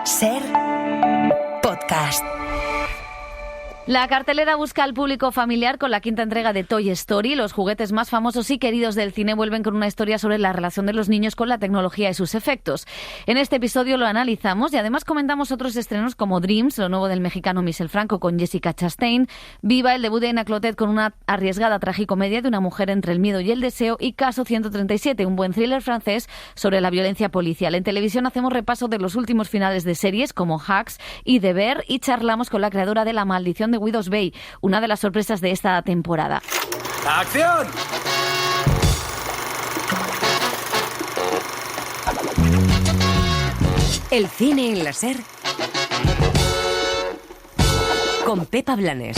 SER Podcast. La cartelera busca al público familiar con la quinta entrega de Toy Story. Los juguetes más famosos y queridos del cine vuelven con una historia sobre la relación de los niños con la tecnología y sus efectos. En este episodio lo analizamos y además comentamos otros estrenos como Dreams, lo nuevo del mexicano Michel Franco con Jessica Chastain, Viva, el debut de Anna Clotet con una arriesgada tragicomedia de una mujer entre el miedo y el deseo, y Caso 137, un buen thriller francés sobre la violencia policial. En televisión hacemos repaso de los últimos finales de series como Hacks y Deber, y charlamos con la creadora de La maldición de Widow's Bay, una de las sorpresas de esta temporada. ¡Acción! El cine en la SER con Pepa Blanes.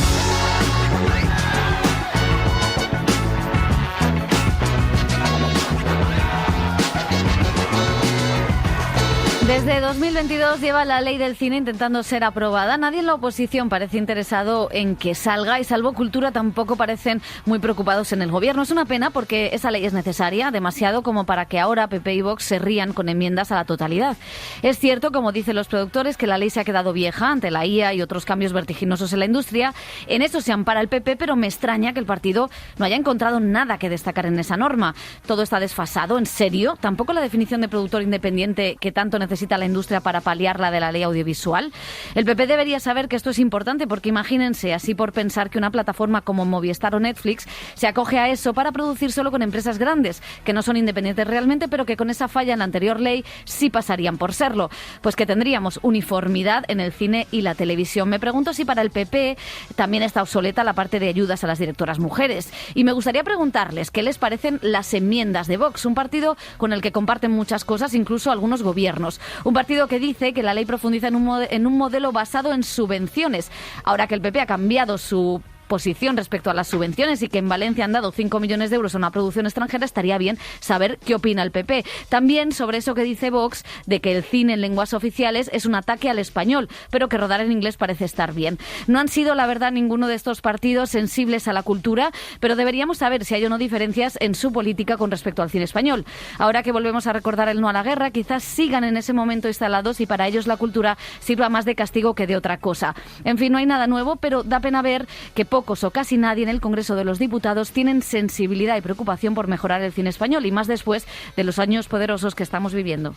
Desde 2022 lleva la ley del cine intentando ser aprobada. Nadie en la oposición parece interesado en que salga, y salvo Cultura tampoco parecen muy preocupados en el gobierno. Es una pena porque esa ley es necesaria, demasiado como para que ahora PP y Vox se rían con enmiendas a la totalidad. Es cierto, como dicen los productores, que la ley se ha quedado vieja ante la IA y otros cambios vertiginosos en la industria. En eso se ampara el PP, pero me extraña que el partido no haya encontrado nada que destacar en esa norma. Todo está desfasado, ¿en serio? ¿Tampoco la definición de productor independiente que tanto necesita la industria para paliar la de la ley audiovisual? El PP debería saber que esto es importante, porque imagínense, así por pensar, que una plataforma como Movistar o Netflix se acoge a eso para producir solo con empresas grandes, que no son independientes realmente, pero que con esa falla en la anterior ley sí pasarían por serlo. Pues que tendríamos uniformidad en el cine y la televisión. Me pregunto si para el PP también está obsoleta la parte de ayudas a las directoras mujeres. Y me gustaría preguntarles qué les parecen las enmiendas de Vox, un partido con el que comparten muchas cosas, incluso algunos gobiernos. Un partido que dice que la ley profundiza en un modelo basado en subvenciones. Ahora que el PP ha cambiado su posición respecto a las subvenciones y que en Valencia han dado 5 millones de euros a una producción extranjera, estaría bien saber qué opina el PP. También sobre eso que dice Vox, de que el cine en lenguas oficiales es un ataque al español, pero que rodar en inglés parece estar bien. No han sido, la verdad, ninguno de estos partidos sensibles a la cultura, pero deberíamos saber si hay o no diferencias en su política con respecto al cine español. Ahora que volvemos a recordar el no a la guerra, quizás sigan en ese momento instalados y para ellos la cultura sirva más de castigo que de otra cosa. En fin, no hay nada nuevo, pero da pena ver que pocos o casi nadie en el Congreso de los Diputados tienen sensibilidad y preocupación por mejorar el cine español, y más después de los años poderosos que estamos viviendo.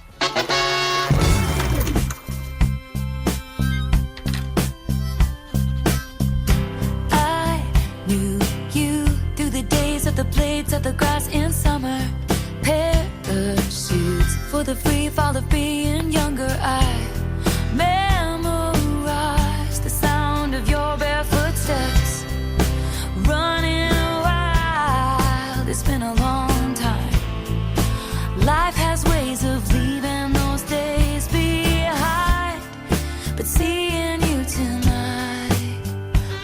It's been a long time. Life has ways of leaving those days behind. But seeing you tonight,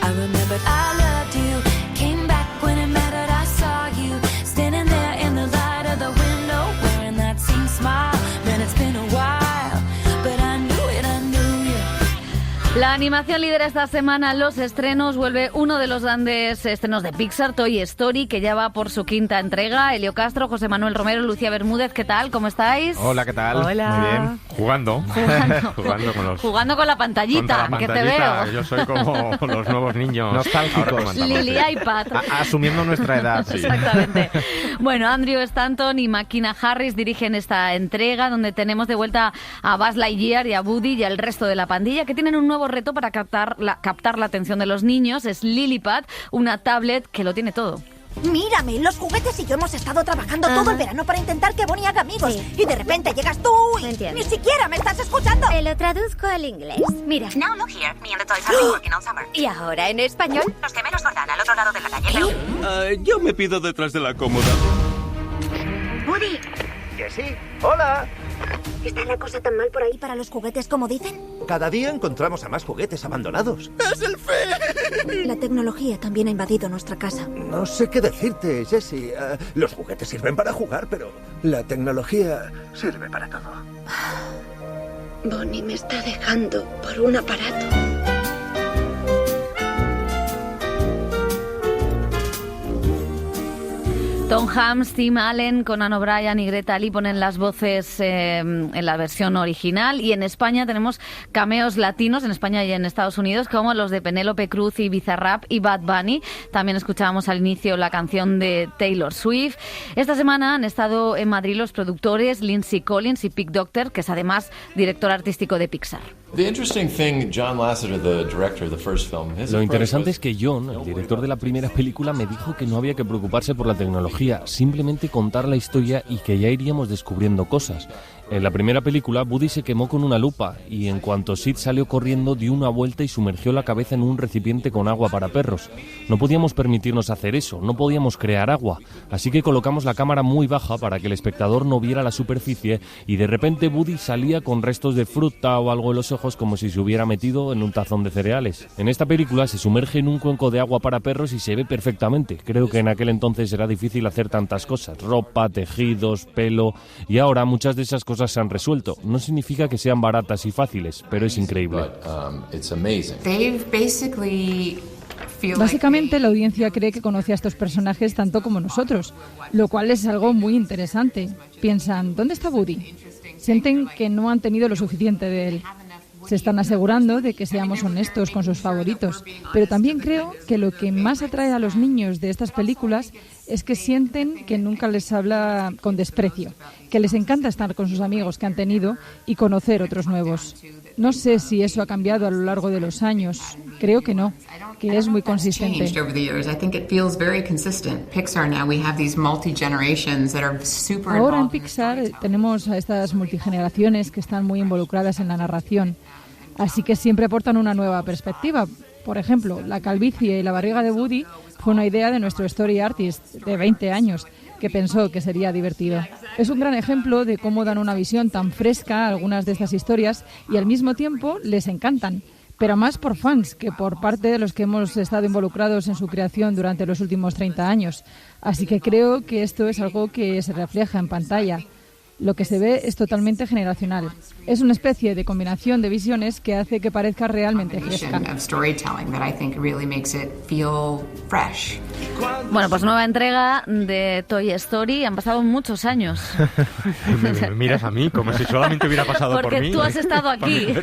I remembered I loved you. Came back when it mattered, I saw you standing there in the light of the window, wearing that same smile. Man, it's been a while, but I knew it, I knew you. La animación lidera esta semana los estrenos. Vuelve uno de los grandes estrenos de Pixar, Toy Story, que ya va por su quinta entrega. Elio Castro, José Manuel Romero, Lucía Bermúdez, ¿qué tal? ¿Cómo estáis? Hola, ¿qué tal? Hola. Muy bien. Jugando Jugando con la pantallita, que te veo. Yo soy como los nuevos niños nostálgicos. Lili iPad. Asumiendo nuestra edad. Sí. Exactamente. Bueno, Andrew Stanton y Makina Harris dirigen esta entrega, donde tenemos de vuelta a Buzz Lightyear y a Woody y al resto de la pandilla, que tienen un nuevo reto para captar la atención de los niños. Es Lilipad, una tablet que lo tiene todo. Mírame, los juguetes y yo hemos estado trabajando todo el verano para intentar que Bonnie haga amigos. Sí. Y de repente llegas tú y ni siquiera me estás escuchando. Te lo traduzco al inglés. Mira. Now look here, me and the toys have been working all summer. ¿Y ahora en español? Los gemelos Jordán al otro lado de la calle. Yo me pido detrás de la cómoda. Woody. Jessie, hola. ¿Está la cosa tan mal por ahí para los juguetes como dicen? Cada día encontramos a más juguetes abandonados. ¡Es el fin! La tecnología también ha invadido nuestra casa. No sé qué decirte, Jessie. Los juguetes sirven para jugar, pero la tecnología sirve para todo. Bonnie me está dejando por un aparato. Tom Hanks, Tim Allen, Conan O'Brien y Greta Lee ponen las voces en la versión original, y en España tenemos cameos latinos, en España y en Estados Unidos, como los de Penélope Cruz y Bizarrap y Bad Bunny. También escuchábamos al inicio la canción de Taylor Swift. Esta semana han estado en Madrid los productores Lindsay Collins y Pete Docter, que es además director artístico de Pixar. Lo interesante es que John, el director de la primera película, me dijo que no había que preocuparse por la tecnología, simplemente contar la historia y que ya iríamos descubriendo cosas. En la primera película, Woody se quemó con una lupa y en cuanto Sid salió corriendo dio una vuelta y sumergió la cabeza en un recipiente con agua para perros. No podíamos permitirnos hacer eso, no podíamos crear agua, así que colocamos la cámara muy baja para que el espectador no viera la superficie y de repente Woody salía con restos de fruta o algo en los ojos como si se hubiera metido en un tazón de cereales. En esta película se sumerge en un cuenco de agua para perros y se ve perfectamente. Creo que en aquel entonces era difícil hacer tantas cosas, ropa, tejidos, pelo, y ahora muchas de esas cosas se han resuelto. No significa que sean baratas y fáciles, pero es increíble. Básicamente la audiencia cree que conoce a estos personajes tanto como nosotros, lo cual es algo muy interesante. Piensan, ¿dónde está Woody? Sienten que no han tenido lo suficiente de él. Se están asegurando de que seamos honestos con sus favoritos, pero también creo que lo que más atrae a los niños de estas películas es que sienten que nunca les habla con desprecio, que les encanta estar con sus amigos que han tenido y conocer otros nuevos. No sé si eso ha cambiado a lo largo de los años. Creo que no, que es muy consistente. Ahora en Pixar tenemos a estas multigeneraciones que están muy involucradas en la narración, así que siempre aportan una nueva perspectiva. Por ejemplo, la calvicie y la barriga de Woody fue una idea de nuestro story artist de 20 años, que pensó que sería divertido. Es un gran ejemplo de cómo dan una visión tan fresca a algunas de estas historias y al mismo tiempo les encantan, pero más por fans que por parte de los que hemos estado involucrados en su creación durante los últimos 30 años. Así que creo que esto es algo que se refleja en pantalla. Lo que se ve es totalmente generacional. Es una especie de combinación de visiones que hace que parezca realmente fresca. Bueno, pues nueva entrega de Toy Story. Han pasado muchos años. Me miras a mí como si solamente hubiera pasado por mí. Porque tú has estado aquí.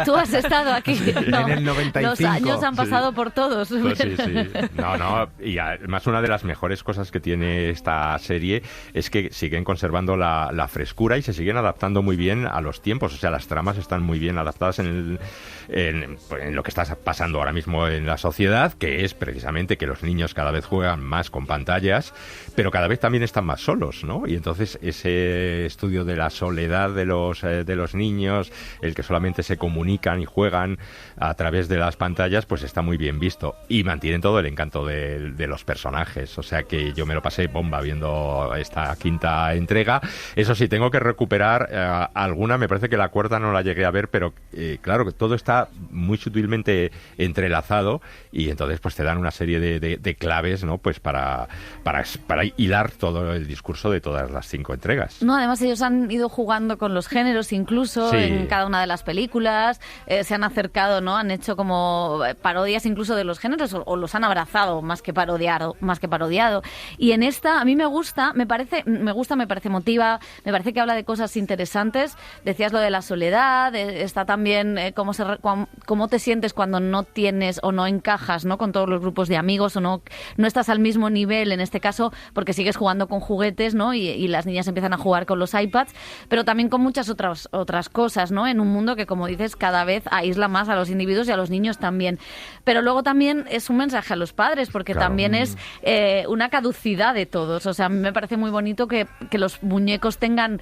Tú has estado aquí. No, en el 95. Los años han pasado por todos. Pues sí. No. Y además una de las mejores cosas que tiene esta serie es que siguen conservando la frescura y se siguen adaptando muy bien a los tiempos. O sea, las tramas están muy bien adaptadas en lo que está pasando ahora mismo en la sociedad, que es precisamente que los niños cada vez juegan más con pantallas, pero cada vez también están más solos, ¿no? Y entonces ese estudio de la soledad de los niños, el que solamente se comunican y juegan a través de las pantallas, pues está muy bien visto. Y mantienen todo el encanto de los personajes. O sea que yo me lo pasé bomba viendo esta quinta entrega. Eso sí, tengo que recuperar alguna. Me parece que la cuarta no la llegué a ver, pero claro, que todo está muy sutilmente entrelazado y entonces pues te dan una serie de claves, ¿no? Pues para hilar todo el discurso de todas las 5 entregas. No, además ellos han ido jugando con los géneros incluso en cada una de las películas, se han acercado, ¿no? Han hecho como parodias incluso de los géneros o los han abrazado más que parodiado. Y en esta a mí me parece emotiva, me parece que habla de cosas interesantes. Decías lo de la soledad, está también cómo te sientes cuando no tienes o no encajas, ¿no? Con todos los grupos de amigos o no estás al mismo nivel, en este caso, porque sigues jugando con juguetes, ¿no? Y las niñas empiezan a jugar con los iPads, pero también con muchas otras cosas, ¿no? En un mundo que, como dices, cada vez aísla más a los individuos y a los niños también. Pero luego también es un mensaje a los padres, porque también es una caducidad de todos. O sea, a mí me parece muy bonito que los muñecos tengan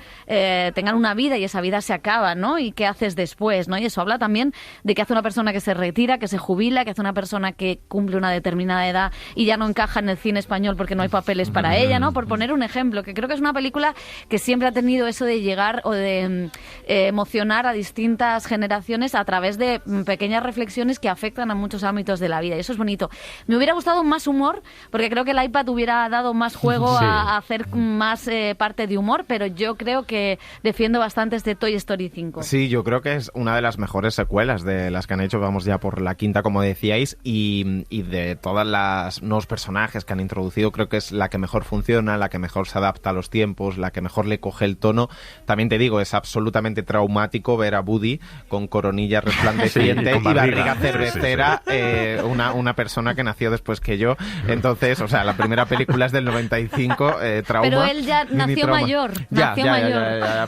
una vida y esa vida se acaba, ¿no? Y qué haces después, ¿no? Y eso habla también de qué hace una persona que se retira, que se jubila, que hace una persona que cumple una determinada edad y ya no encaja en el cine español porque no hay papeles para ella, ¿no? Por poner un ejemplo, que creo que es una película que siempre ha tenido eso de llegar o de emocionar a distintas generaciones a través de pequeñas reflexiones que afectan a muchos ámbitos de la vida, y eso es bonito. Me hubiera gustado más humor, porque creo que el iPad hubiera dado más juego a hacer más parte de humor, pero yo creo que defiendo bastante este Toy Story 5. Sí, yo creo que es una de las mejores secuelas de las que han hecho. Vamos ya por la quinta, como decíais, y de todas las nuevos personajes que han introducido, creo que es la que mejor funciona, la que mejor se adapta a los tiempos, la que mejor le coge el tono. También te digo, es absolutamente traumático ver a Woody con coronilla resplandeciente y barriga cervecera, una persona que nació después que yo. Entonces, o sea, la primera película es del 95, trauma. Pero él ya nació mayor. Ya,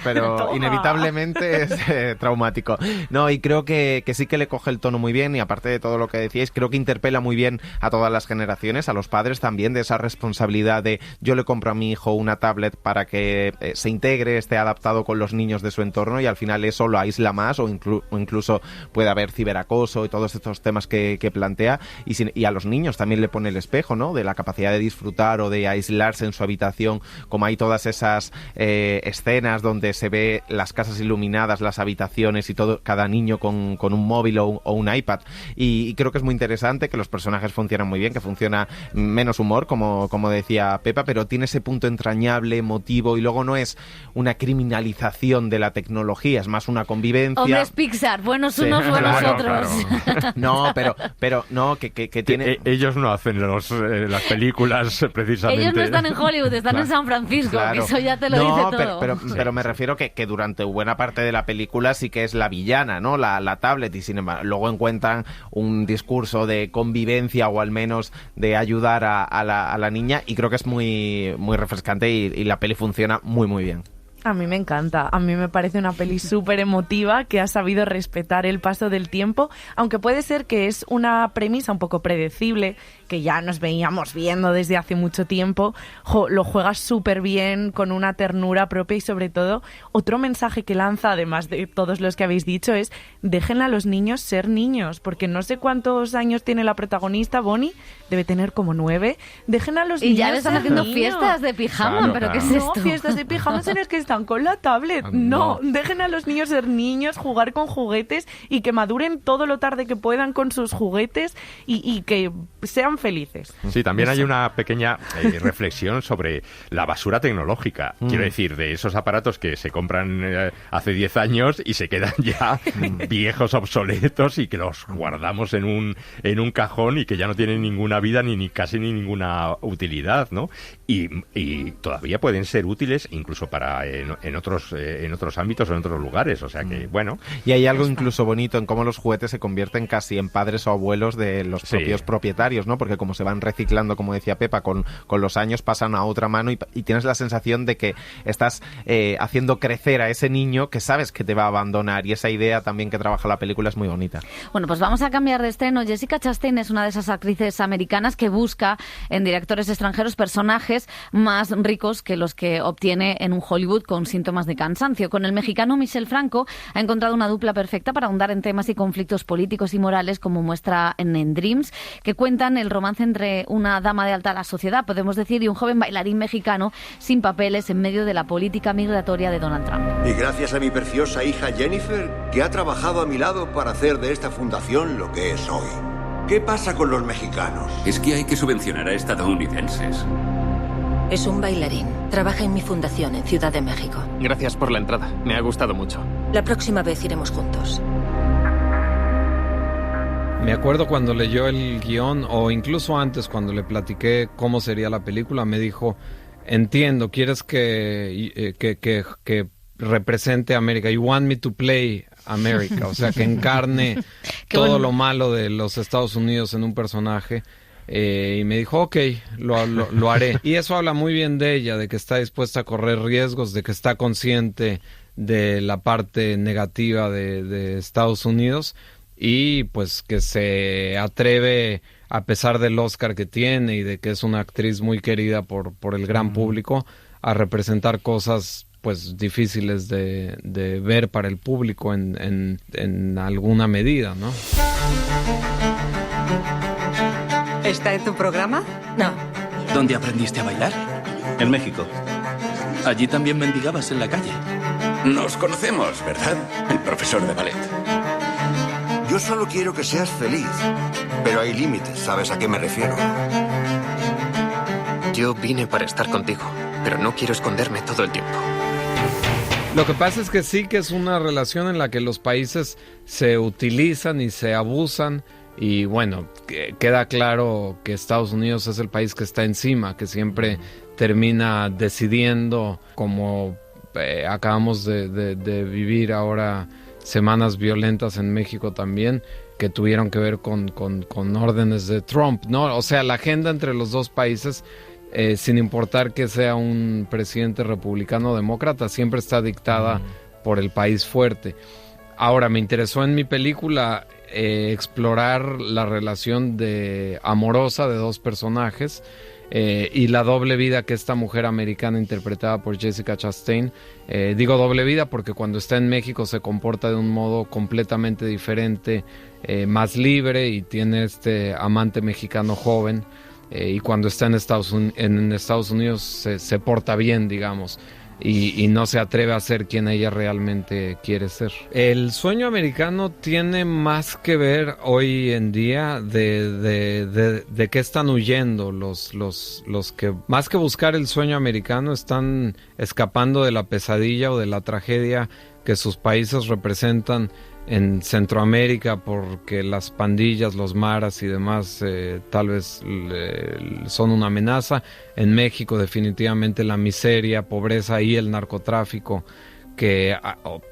pero inevitablemente es traumático. No, y creo que sí que le coge el tono muy bien, y aparte de todo lo que decíais, creo que interpela muy bien a todas las generaciones, a los padres también, de esa responsabilidad de yo le compro a mi hijo una tablet para que se integre, esté adaptado con los niños de su entorno, y al final eso lo aísla más, o incluso puede haber ciberacoso y todos estos temas que plantea, y a los niños también le pone el espejo, ¿no?, de la capacidad de disfrutar o de aislarse en su habitación, como hay todas esas escenas donde se ve las casas iluminadas, las habitaciones y todo, cada niño con un móvil o un iPad, y creo que es muy interesante, que los personajes funcionan muy bien, que funciona menos humor, como decía Pepa, pero tiene ese punto entrañable, emotivo, y luego no es una criminalización de la tecnología, es más una convivencia. Hombre, es Pixar, buenos unos, buenos otros. Claro. No, pero no, que tiene... Ellos no hacen las películas precisamente. Ellos no están en Hollywood, están en San Francisco, que eso ya te lo dice todo. Pero me refiero que durante buena parte de la película sí que es la villana, ¿no?, la tablet, y sin embargo luego encuentran un discurso de convivencia, o al menos de ayudar a la niña, y creo que es muy, muy refrescante, y la peli funciona muy, muy bien. A mí me encanta, a mí me parece una peli súper emotiva que ha sabido respetar el paso del tiempo, aunque puede ser que es una premisa un poco predecible, que ya nos veíamos viendo desde hace mucho tiempo. Lo juega súper bien, con una ternura propia, y sobre todo otro mensaje que lanza, además de todos los que habéis dicho, es dejen a los niños ser niños, porque no sé cuántos años tiene la protagonista, Bonnie, debe tener como 9, dejen a los niños. Y ya le están haciendo fiestas de pijama, pero ¿qué es esto? No, fiestas de pijama en las que están con la tablet. No, dejen a los niños ser niños, jugar con juguetes, y que maduren todo lo tarde que puedan con sus juguetes, y que sean felices. Sí, también hay una pequeña reflexión sobre la basura tecnológica. Quiero decir, de esos aparatos que se compran hace 10 años y se quedan ya viejos, obsoletos, y que los guardamos en un cajón, y que ya no tienen ninguna vida ni casi ninguna utilidad, ¿no? Y todavía pueden ser útiles incluso para en otros ámbitos o en otros lugares, o sea que, bueno. Y hay algo incluso bonito en cómo los juguetes se convierten casi en padres o abuelos de los propios propietarios, ¿no? Porque como se van reciclando, como decía Pepa, con los años pasan a otra mano, y tienes la sensación de que estás haciendo crecer a ese niño que sabes que te va a abandonar, y esa idea también que trabaja la película es muy bonita. Bueno, pues vamos a cambiar de estreno. Jessica Chastain es una de esas actrices americanas que busca en directores extranjeros personajes más ricos que los que obtiene en un Hollywood con síntomas de cansancio. Con el mexicano Michel Franco ha encontrado una dupla perfecta para ahondar en temas y conflictos políticos y morales, como muestra en Dreams, que cuentan el romance entre una dama de alta sociedad, podemos decir, y un joven bailarín mexicano sin papeles en medio de la política migratoria de Donald Trump. Y gracias a mi preciosa hija Jennifer, que ha trabajado a mi lado para hacer de esta fundación lo que es hoy. ¿Qué pasa con los mexicanos? Es que hay que subvencionar a estadounidenses. Es un bailarín. Trabaja en mi fundación en Ciudad de México. Gracias por la entrada. Me ha gustado mucho. La próxima vez iremos juntos. Me acuerdo cuando leyó el guión, o incluso antes cuando le platiqué cómo sería la película, me dijo, entiendo, quieres que represente a América. You want me to play America. O sea, que encarne todo lo malo de los Estados Unidos en un personaje. Y me dijo, ok, lo haré. Y eso habla muy bien de ella, de que está dispuesta a correr riesgos, de que está consciente de la parte negativa de Estados Unidos, y pues que se atreve, a pesar del Oscar que tiene y de que es una actriz muy querida por el gran público, a representar cosas pues difíciles de ver para el público en alguna medida, ¿no? ¿Está en tu programa? No. ¿Dónde aprendiste a bailar? En México. Allí también mendigabas en la calle. Nos conocemos, ¿verdad? El profesor de ballet. Yo solo quiero que seas feliz. Pero hay límites, ¿sabes a qué me refiero? Yo vine para estar contigo, pero no quiero esconderme todo el tiempo. Lo que pasa es que sí que es una relación en la que los países se utilizan y se abusan. Y bueno, queda claro que Estados Unidos es el país que está encima, que siempre termina decidiendo, como acabamos de vivir ahora semanas violentas en México también, que tuvieron que ver con órdenes de Trump, ¿no? O sea, la agenda entre los dos países, sin importar que sea un presidente republicano o demócrata, siempre está dictada por el país fuerte. Ahora, me interesó en mi película explorar la relación amorosa de dos personajes y la doble vida que esta mujer americana interpretada por Jessica Chastain, digo doble vida porque cuando está en México se comporta de un modo completamente diferente, más libre, y tiene este amante mexicano joven, y cuando está en Estados Unidos se porta bien, digamos. Y no se atreve a ser quien ella realmente quiere ser. El sueño americano tiene más que ver hoy en día de qué están huyendo los que, más que buscar el sueño americano, están escapando de la pesadilla o de la tragedia que sus países representan en Centroamérica, porque las pandillas, los maras y demás tal vez son una amenaza. En México definitivamente la miseria, pobreza y el narcotráfico, que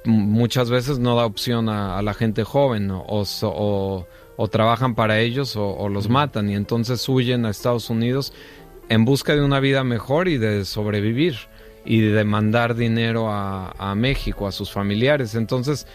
muchas veces no da opción a la gente joven, ¿no? o trabajan para ellos o los matan, y entonces huyen a Estados Unidos en busca de una vida mejor y de sobrevivir y de mandar dinero a México, a sus familiares. Entonces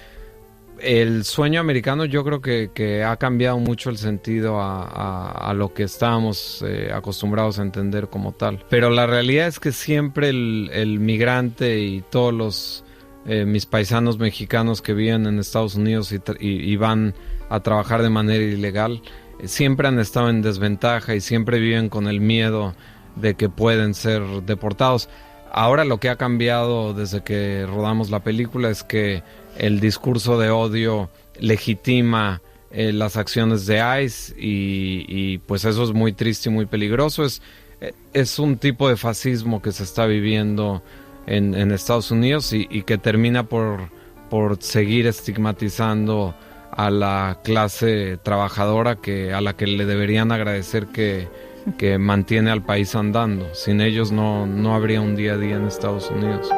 el sueño americano yo creo que ha cambiado mucho el sentido a lo que estábamos acostumbrados a entender como tal. Pero la realidad es que siempre el migrante y todos los mis paisanos mexicanos que viven en Estados Unidos y van a trabajar de manera ilegal, siempre han estado en desventaja y siempre viven con el miedo de que pueden ser deportados. Ahora lo que ha cambiado desde que rodamos la película es que el discurso de odio legitima las acciones de ICE y pues eso es muy triste y muy peligroso. Es un tipo de fascismo que se está viviendo en Estados Unidos y que termina por seguir estigmatizando a la clase trabajadora a la que le deberían agradecer que mantiene al país andando. Sin ellos no habría un día a día en Estados Unidos.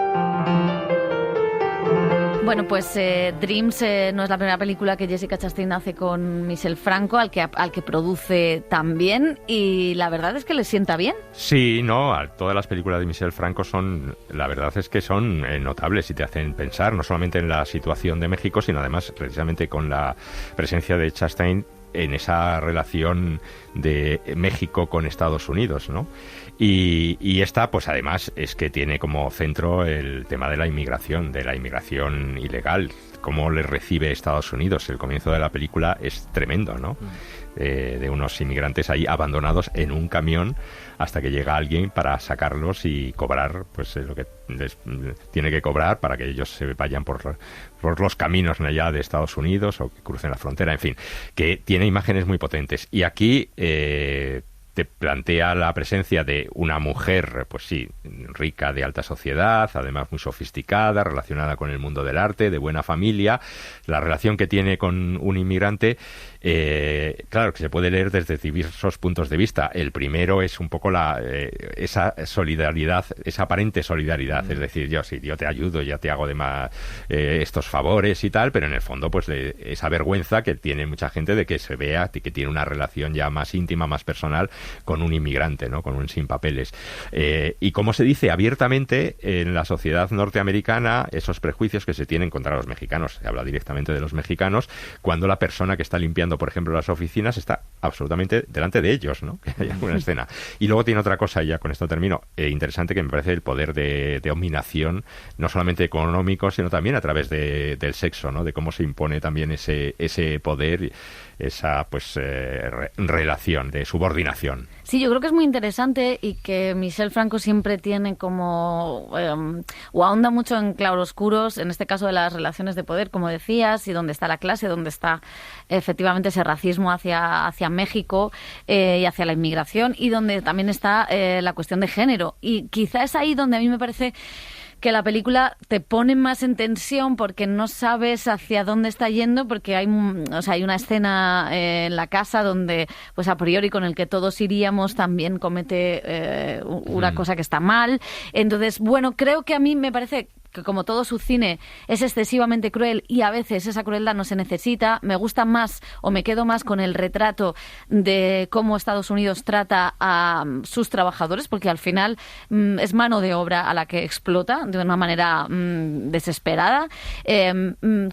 Bueno, pues Dreams no es la primera película que Jessica Chastain hace con Michel Franco, al que produce también, y la verdad es que le sienta bien. Sí, no, todas las películas de Michel Franco la verdad es que son notables y te hacen pensar no solamente en la situación de México, sino además precisamente con la presencia de Chastain en esa relación de México con Estados Unidos, ¿no? Y esta, pues además, es que tiene como centro el tema de la inmigración ilegal, cómo le recibe Estados Unidos. El comienzo de la película es tremendo, ¿no? De unos inmigrantes ahí abandonados en un camión hasta que llega alguien para sacarlos y cobrar pues lo que les tiene que cobrar para que ellos se vayan por los caminos allá de Estados Unidos o que crucen la frontera, en fin, que tiene imágenes muy potentes. Y aquí te plantea la presencia de una mujer, pues sí, rica, de alta sociedad, además muy sofisticada, relacionada con el mundo del arte, de buena familia. La relación que tiene con un inmigrante, claro, que se puede leer desde diversos puntos de vista. El primero es un poco esa solidaridad, esa aparente solidaridad, es decir, yo te ayudo, ya te hago estos favores y tal, pero en el fondo pues esa vergüenza que tiene mucha gente de que se vea que tiene una relación ya más íntima, más personal con un inmigrante, ¿no? Con un sin papeles. Y como se dice abiertamente en la sociedad norteamericana, esos prejuicios que se tienen contra los mexicanos, se habla directamente de los mexicanos, cuando la persona que está limpiando, por ejemplo, las oficinas está absolutamente delante de ellos, ¿no? Que hay alguna escena. Y luego tiene otra cosa, y ya con esto termino, interesante, que me parece el poder de dominación, no solamente económico, sino también a través del sexo, ¿no? De cómo se impone también ese poder, esa pues relación de subordinación. Sí, yo creo que es muy interesante y que Michel Franco siempre tiene como o ahonda mucho en claroscuros, en este caso de las relaciones de poder, como decías, y dónde está la clase, dónde está efectivamente ese racismo hacia México y hacia la inmigración, y donde también está la cuestión de género. Y quizá es ahí donde a mí me parece que la película te pone más en tensión porque no sabes hacia dónde está yendo, porque hay una escena en la casa donde, pues a priori, con el que todos iríamos, también comete una cosa que está mal. Entonces, bueno, creo que a mí me parece que como todo su cine es excesivamente cruel y a veces esa crueldad no se necesita. Me gusta más o me quedo más con el retrato de cómo Estados Unidos trata a sus trabajadores, porque al final es mano de obra a la que explota de una manera desesperada.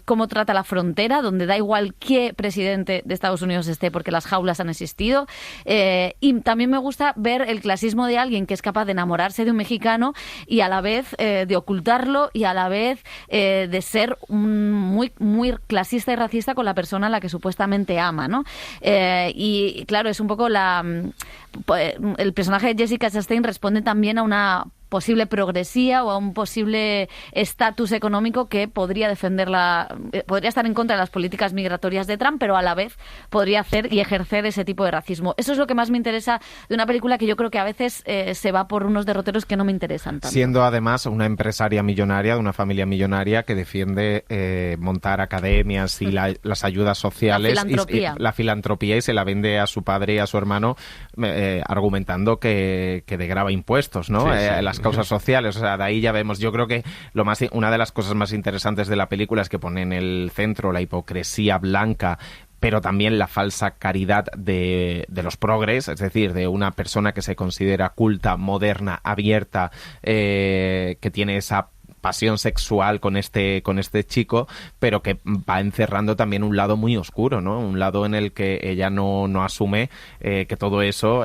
Cómo trata la frontera, donde da igual qué presidente de Estados Unidos esté, porque las jaulas han existido. Y también me gusta ver el clasismo de alguien que es capaz de enamorarse de un mexicano y a la vez de ocultarlo y a la vez de ser muy, muy clasista y racista con la persona a la que supuestamente ama, ¿no? Y claro, es un poco el personaje de Jessica Chastain responde también a una posible progresía o a un posible estatus económico que podría podría estar en contra de las políticas migratorias de Trump, pero a la vez podría hacer y ejercer ese tipo de racismo. Eso es lo que más me interesa de una película que yo creo que a veces se va por unos derroteros que no me interesan tanto. Siendo además una empresaria millonaria, de una familia millonaria que defiende montar academias y las ayudas sociales, la filantropía, y se la vende a su padre y a su hermano argumentando que degrava impuestos, ¿no? Las causas sociales, o sea, de ahí ya vemos. Yo creo que una de las cosas más interesantes de la película es que pone en el centro la hipocresía blanca, pero también la falsa caridad de los progres, es decir, de una persona que se considera culta, moderna, abierta, que tiene esa pasión sexual con este chico, pero que va encerrando también un lado muy oscuro, ¿no? Un lado en el que ella no asume que todo eso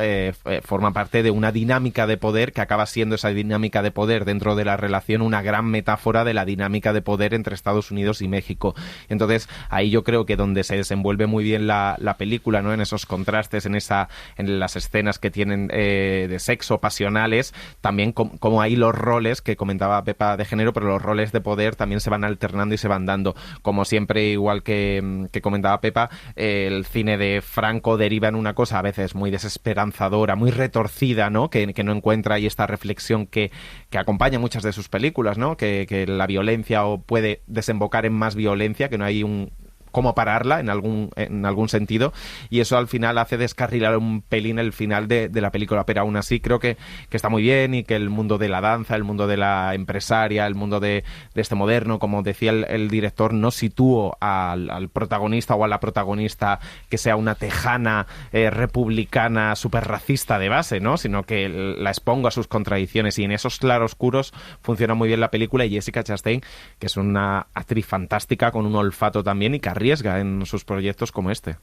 forma parte de una dinámica de poder que acaba siendo esa dinámica de poder dentro de la relación una gran metáfora de la dinámica de poder entre Estados Unidos y México. Entonces, ahí yo creo que donde se desenvuelve muy bien la película, ¿no? En esos contrastes, en las escenas que tienen de sexo, pasionales, también como hay los roles que comentaba Pepa de género, pero los roles de poder también se van alternando y se van dando. Como siempre, igual que comentaba Pepa, el cine de Franco deriva en una cosa a veces muy desesperanzadora, muy retorcida, ¿no? Que no encuentra ahí esta reflexión que acompaña muchas de sus películas, ¿no? Que la violencia puede desembocar en más violencia, que no hay cómo pararla en algún sentido, y eso al final hace descarrilar un pelín el final de la película, pero aún así creo que está muy bien, y que el mundo de la danza, el mundo de la empresaria, el mundo de este moderno, como decía el director, no sitúo al protagonista o a la protagonista que sea una tejana republicana súper racista de base, ¿no? Sino que la expongo a sus contradicciones, y en esos claroscuros funciona muy bien la película. Y Jessica Chastain, que es una actriz fantástica con un olfato también, y que arriesga en sus proyectos como este.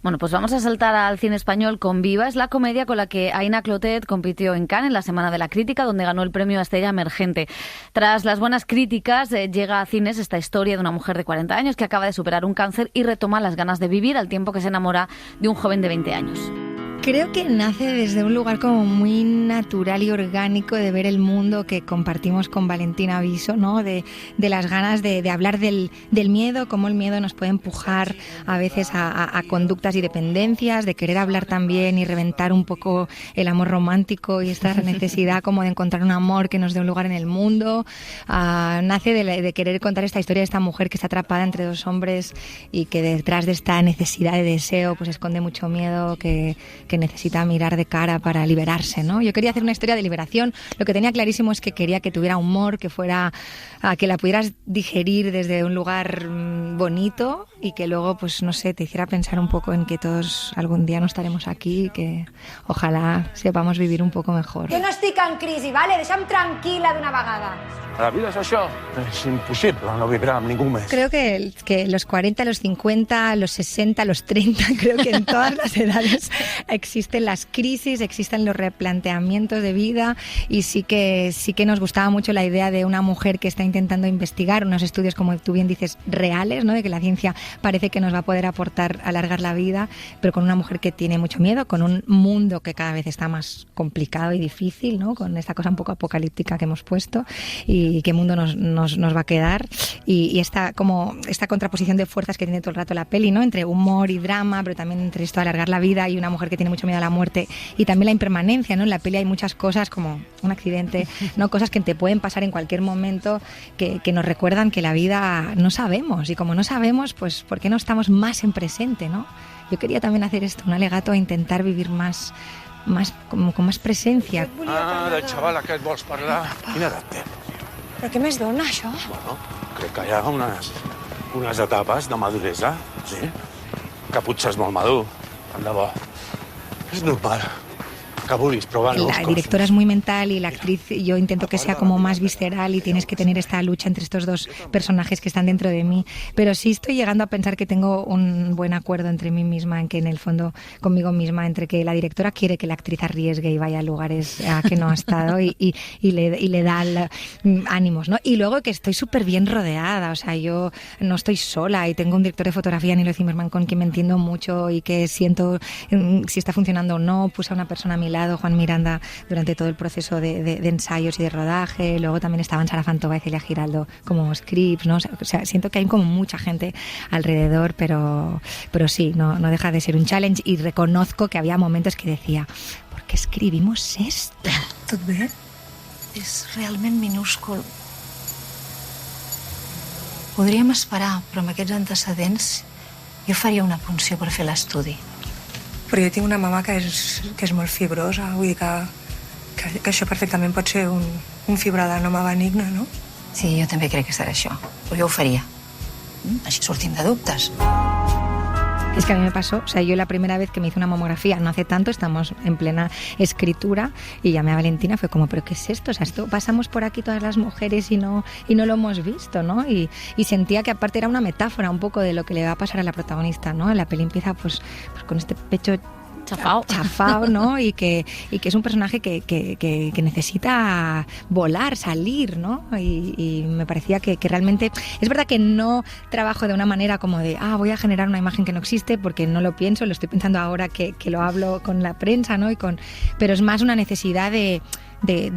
Bueno, pues vamos a saltar al cine español con Viva. Es la comedia con la que Aina Clotet compitió en Cannes en la Semana de la Crítica, donde ganó el premio a Estrella Emergente. Tras las buenas críticas, llega a cines esta historia de una mujer de 40 años que acaba de superar un cáncer y retoma las ganas de vivir al tiempo que se enamora de un joven de 20 años. Creo que nace desde un lugar como muy natural y orgánico de ver el mundo que compartimos con Valentina Viso, ¿no? De las ganas de hablar del miedo, cómo el miedo nos puede empujar a veces a conductas y dependencias, de querer hablar también y reventar un poco el amor romántico y esta necesidad como de encontrar un amor que nos dé un lugar en el mundo. Nace de querer contar esta historia de esta mujer que está atrapada entre dos hombres y que detrás de esta necesidad de deseo pues esconde mucho miedo que necesita mirar de cara para liberarse, ¿no? Yo quería hacer una historia de liberación. Lo que tenía clarísimo es que quería que tuviera humor, que que la pudieras digerir desde un lugar bonito y que luego, pues no sé, te hiciera pensar un poco en que todos algún día no estaremos aquí y que ojalá sepamos vivir un poco mejor. Jo no estic en crisi, vale? Deixa'm tranquil·la d'una vegada. La vida és això, és impossible no vibrar amb ningú més. Creo que los 40, los 50, los 60, los 30, creo que en todas las edades existen las crisis, existen los replanteamientos de vida, y sí que nos gustaba mucho la idea de una mujer que está intentando investigar unos estudios, como tú bien dices, reales, ¿no? De que la ciencia parece que nos va a poder alargar la vida, pero con una mujer que tiene mucho miedo, con un mundo que cada vez está más complicado y difícil, ¿no? Con esta cosa un poco apocalíptica que hemos puesto y qué mundo nos va a quedar, y esta contraposición de fuerzas que tiene todo el rato la peli, ¿no? Entre humor y drama, pero también entre esto de alargar la vida y una mujer que tiene mucho miedo a la muerte, y también la impermanencia, ¿no? En la peli hay muchas cosas como un accidente, ¿no? Cosas que te pueden pasar en cualquier momento que nos recuerdan que la vida no sabemos, y como no sabemos, pues ¿por qué no estamos más en presente, ¿no? Yo quería también hacer esto, un alegato a intentar vivir más con más presencia. Del xaval aquest vols parlar? Quina edat té? Però què més dona, això? Bueno, crec que hi ha unes etapes de maduresa, sí? Que potser és molt madur, tant de bo. És normal. La directora es muy mental y la actriz, yo intento que sea como más visceral, y tienes que tener esta lucha entre estos dos personajes que están dentro de mí. Pero sí estoy llegando a pensar que tengo un buen acuerdo entre mí misma, en que en el fondo conmigo misma, entre que la directora quiere que la actriz arriesgue y vaya a lugares a que no ha estado y le da ánimos, ¿no? Y luego que estoy súper bien rodeada, o sea, yo no estoy sola y tengo un director de fotografía, Nilo Zimmerman, con quien me entiendo mucho y que siento si está funcionando o no. Puse a una persona a mi lado, Juan Miranda, durante todo el proceso de ensayos y de rodaje. Luego también estaban Sara Fantova y Celia Giraldo como scripts, ¿no? O sea, siento que hay como mucha gente alrededor, pero sí, no deja de ser un challenge, y reconozco que había momentos que decía, ¿por qué escribimos esto? Tot bé? És realment minúscul. Podríem esperar, però amb aquests antecedents jo faria una punció per fer l'estudi. Però jo tinc una mama que és molt fibrosa, vull dir que això perfectament pot ser un fibroadenoma benigne, no? Sí, jo també crec que serà això, però jo ho faria. Així sortim de dubtes. Es que a mí me pasó, o sea, yo la primera vez que me hice una mamografía, no hace tanto, estamos en plena escritura, y llamé a Valentina, fue como, ¿pero qué es esto? O sea, esto pasamos por aquí todas las mujeres y no lo hemos visto, ¿no? Y sentía que aparte era una metáfora un poco de lo que le va a pasar a la protagonista, ¿no? La peli empieza pues con este pecho chafao, ¿no? Y que es un personaje que necesita volar, salir, ¿no? Y me parecía que realmente, es verdad que no trabajo de una manera como de, voy a generar una imagen que no existe, porque no lo pienso, lo estoy pensando ahora que lo hablo con la prensa, ¿no? Pero es más una necesidad de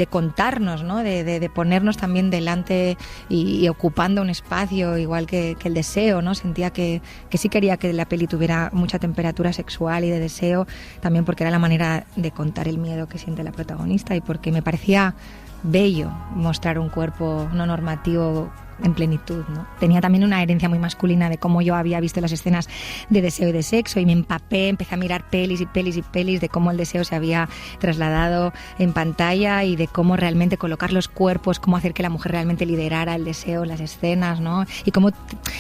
contarnos, ¿no? De ponernos también delante y ocupando un espacio, igual que el deseo, ¿no? Sentía que sí quería que la peli tuviera mucha temperatura sexual y de deseo, también porque era la manera de contar el miedo que siente la protagonista, y porque me parecía bello mostrar un cuerpo no normativo en plenitud, ¿no? Tenía también una herencia muy masculina de cómo yo había visto las escenas de deseo y de sexo, y me empapé, empecé a mirar pelis y pelis y pelis de cómo el deseo se había trasladado en pantalla, y de cómo realmente colocar los cuerpos, cómo hacer que la mujer realmente liderara el deseo en las escenas, ¿no?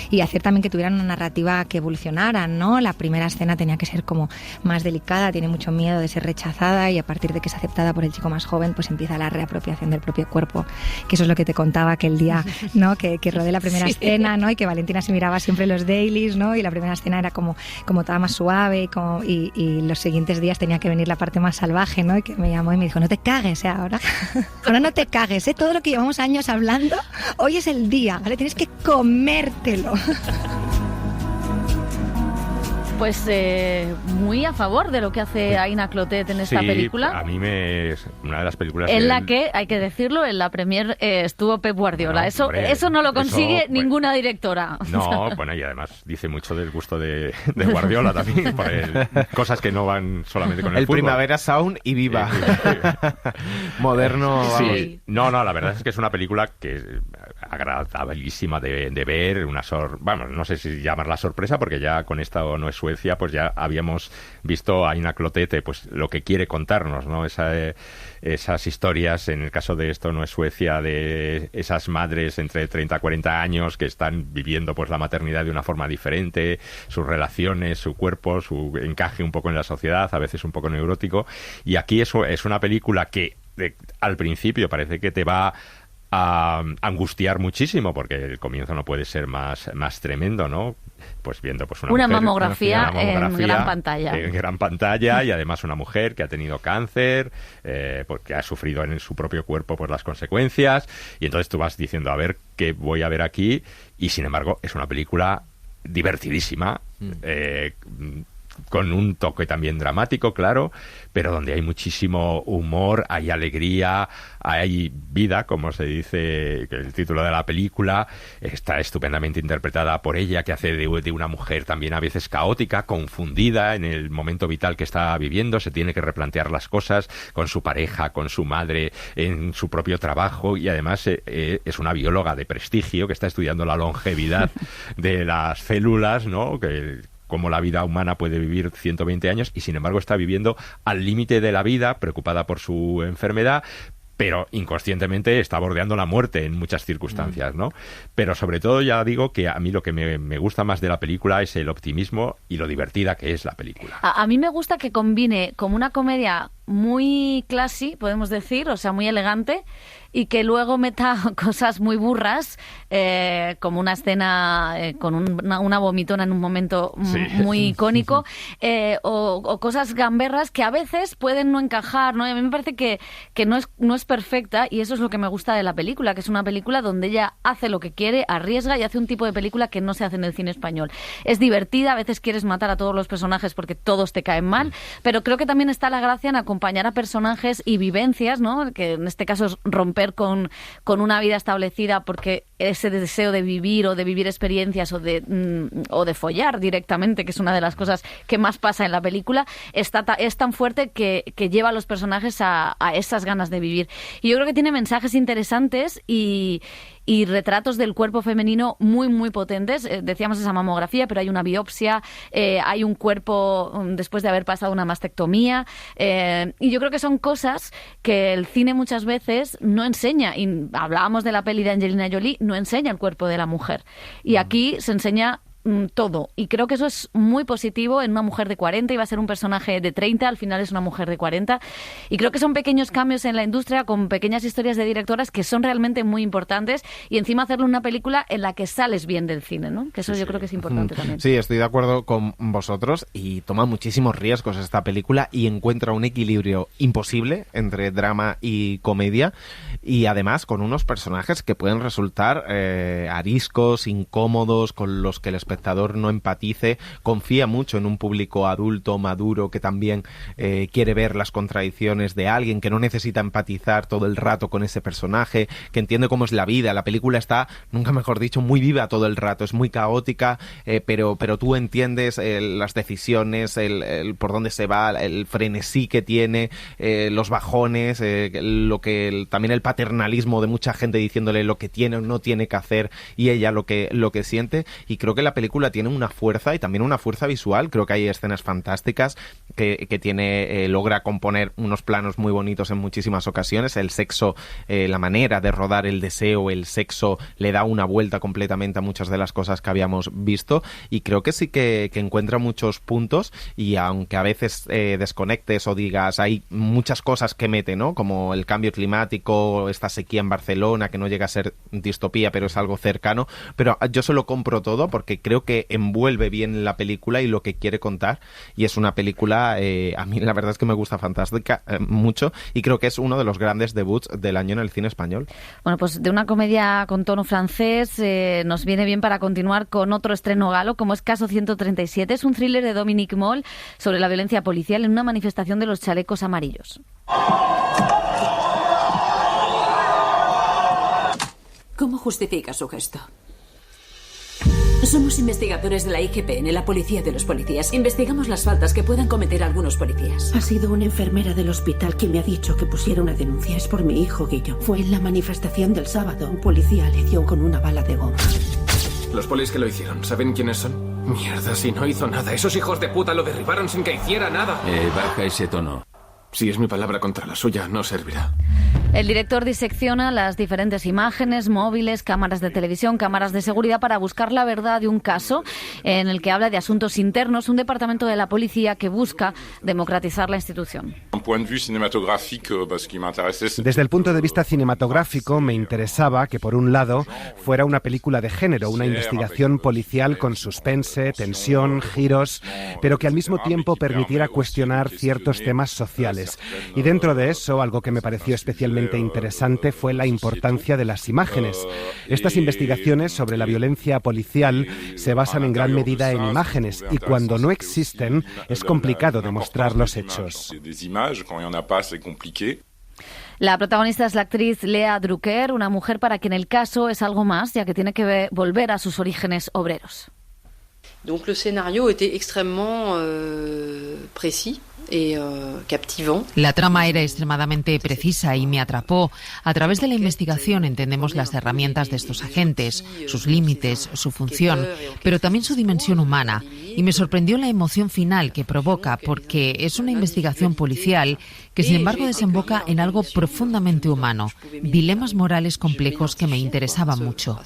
Y hacer también que tuvieran una narrativa que evolucionara, ¿no? La primera escena tenía que ser como más delicada, tiene mucho miedo de ser rechazada, y a partir de que es aceptada por el chico más joven, pues empieza la reapropiación del propio cuerpo, que eso es lo que te contaba aquel día, ¿no? Que rodé la primera escena, ¿no? Y que Valentina se miraba siempre los dailies, ¿no? Y la primera escena era como toda más suave, y los siguientes días tenía que venir la parte más salvaje, ¿no? Y que me llamó y me dijo, no te cagues, ahora no te cagues, todo lo que llevamos años hablando, hoy es el día, ¿vale? Tienes que comértelo. Pues muy a favor de lo que hace Aina Clotet en esta película. A mí es una de las películas en la que, hay que decirlo, en la premier estuvo Pep Guardiola. Eso no lo consigue ninguna directora. No, bueno, y además dice mucho del gusto de Guardiola también, por cosas que no van solamente con el fútbol. Primavera Sound y Viva. Moderno. Sí. No, la verdad es que es una película que es agradabilísima de ver, vamos, no sé si llamarla sorpresa, porque ya con esta o no es Suecia, pues ya habíamos visto a Aina Clotet, pues lo que quiere contarnos, ¿no? Esas historias, en el caso de Esto no es Suecia, de esas madres entre 30 y 40 años que están viviendo pues la maternidad de una forma diferente, sus relaciones, su cuerpo, su encaje un poco en la sociedad, a veces un poco neurótico. Y aquí es una película que al principio parece que te va a angustiar muchísimo, porque el comienzo no puede ser más tremendo, ¿no? Pues viendo pues una mujer, mamografía en gran pantalla. En gran pantalla, y además una mujer que ha tenido cáncer, porque ha sufrido en su propio cuerpo pues las consecuencias, y entonces tú vas diciendo, a ver qué voy a ver aquí, y sin embargo es una película divertidísima, con un toque también dramático, claro, pero donde hay muchísimo humor, hay alegría, hay vida, como se dice el título de la película. Está estupendamente interpretada por ella, que hace de una mujer también a veces caótica, confundida en el momento vital que está viviendo. Se tiene que replantear las cosas con su pareja, con su madre, en su propio trabajo, y además es una bióloga de prestigio que está estudiando la longevidad de las células, ¿no?, cómo la vida humana puede vivir 120 años y sin embargo está viviendo al límite de la vida, preocupada por su enfermedad, pero inconscientemente está bordeando la muerte en muchas circunstancias, ¿no? Pero sobre todo, ya digo que a mí lo que me gusta más de la película es el optimismo y lo divertida que es la película. A mí me gusta que combine como una comedia muy classy, podemos decir, o sea, muy elegante, y que luego meta cosas muy burras, como una escena con una vomitona en un momento muy icónico, o cosas gamberras que a veces pueden no encajar, ¿no? Y a mí me parece que no es perfecta, y eso es lo que me gusta de la película, que es una película donde ella hace lo que quiere, arriesga y hace un tipo de película que no se hace en el cine español. Es divertida, a veces quieres matar a todos los personajes porque todos te caen mal, pero creo que también está la gracia en acompañar a personajes y vivencias, ¿no?, que en este caso es romper con una vida establecida, porque ese deseo de vivir o de vivir experiencias o de follar directamente, que es una de las cosas que más pasa en la película, es tan fuerte que lleva a los personajes a esas ganas de vivir. Y yo creo que tiene mensajes interesantes y retratos del cuerpo femenino muy, muy potentes. Decíamos esa mamografía, pero hay una biopsia, hay un cuerpo después de haber pasado una mastectomía, y yo creo que son cosas que el cine muchas veces no enseña. Y hablábamos de la peli de Angelina Jolie, no enseña el cuerpo de la mujer. Y aquí se enseña todo, y creo que eso es muy positivo en una mujer de 40, iba a ser un personaje de 30, al final es una mujer de 40, y creo que son pequeños cambios en la industria con pequeñas historias de directoras que son realmente muy importantes, y encima hacerle una película en la que sales bien del cine, ¿no? Que eso yo creo que es importante también. Sí, estoy de acuerdo con vosotros, y toma muchísimos riesgos esta película y encuentra un equilibrio imposible entre drama y comedia, y además con unos personajes que pueden resultar ariscos, incómodos, con los que el espectador no empatice. Confía mucho en un público adulto, maduro, que también quiere ver las contradicciones de alguien, que no necesita empatizar todo el rato con ese personaje, que entiende cómo es la vida. La película está, nunca mejor dicho, muy viva todo el rato, es muy caótica, pero tú entiendes las decisiones, el por dónde se va, el frenesí que tiene, los bajones, también el paternalismo de mucha gente diciéndole lo que tiene o no tiene que hacer, y ella lo que siente. Y creo que la película tiene una fuerza, y también una fuerza visual. Creo que hay escenas fantásticas que tiene, logra componer unos planos muy bonitos en muchísimas ocasiones. El sexo, la manera de rodar el deseo, el sexo, le da una vuelta completamente a muchas de las cosas que habíamos visto, y creo que sí que encuentra muchos puntos, y aunque a veces desconectes o digas, hay muchas cosas que mete, ¿no?, como el cambio climático, esta sequía en Barcelona, que no llega a ser distopía, pero es algo cercano, pero yo se lo compro todo porque creo que envuelve bien la película y lo que quiere contar, y es una película, a mí la verdad es que me gusta fantástica, mucho, y creo que es uno de los grandes debuts del año en el cine español. Bueno, pues de una comedia con tono francés nos viene bien para continuar con otro estreno galo, como es Caso 137. Es un thriller de Dominique Moll sobre la violencia policial en una manifestación de los chalecos amarillos. ¿Cómo justifica su gesto? Somos investigadores de la IGPN, la policía de los policías. Investigamos las faltas que puedan cometer algunos policías. Ha sido una enfermera del hospital quien me ha dicho que pusiera una denuncia. Es por mi hijo, Guillo. Fue en la manifestación del sábado. Un policía le dio con una bala de goma. Los polis que lo hicieron, ¿saben quiénes son? Mierda, si no hizo nada. Esos hijos de puta lo derribaron sin que hiciera nada. Baja ese tono. Si es mi palabra contra la suya, no servirá. El director disecciona las diferentes imágenes, móviles, cámaras de televisión, cámaras de seguridad para buscar la verdad de un caso en el que habla de asuntos internos, un departamento de la policía que busca democratizar la institución. Desde el punto de vista cinematográfico me interesaba que, por un lado, fuera una película de género, una investigación policial con suspense, tensión, giros, pero que al mismo tiempo permitiera cuestionar ciertos temas sociales. Y dentro de eso, algo que me pareció especialmente especialmente interesante fue la importancia de las imágenes. Estas investigaciones sobre la violencia policial se basan en gran medida en imágenes y cuando no existen es complicado demostrar los hechos. La protagonista es la actriz Lea Drucker, una mujer para quien el caso es algo más, ya que tiene que volver a sus orígenes obreros. Donc le scénario était extrêmement précis et captivant. La trama era extremadamente precisa y me atrapó. A través de la investigación entendemos las herramientas de estos agentes, sus límites, su función, pero también su dimensión humana. Y me sorprendió la emoción final que provoca, porque es una investigación policial que sin embargo desemboca en algo profundamente humano, dilemas morales complejos que me interesaban mucho.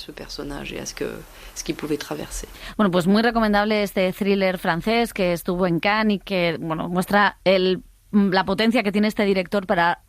Bueno, pues muy recomendable este thriller francés que estuvo en Cannes y que muestra la potencia que tiene este director para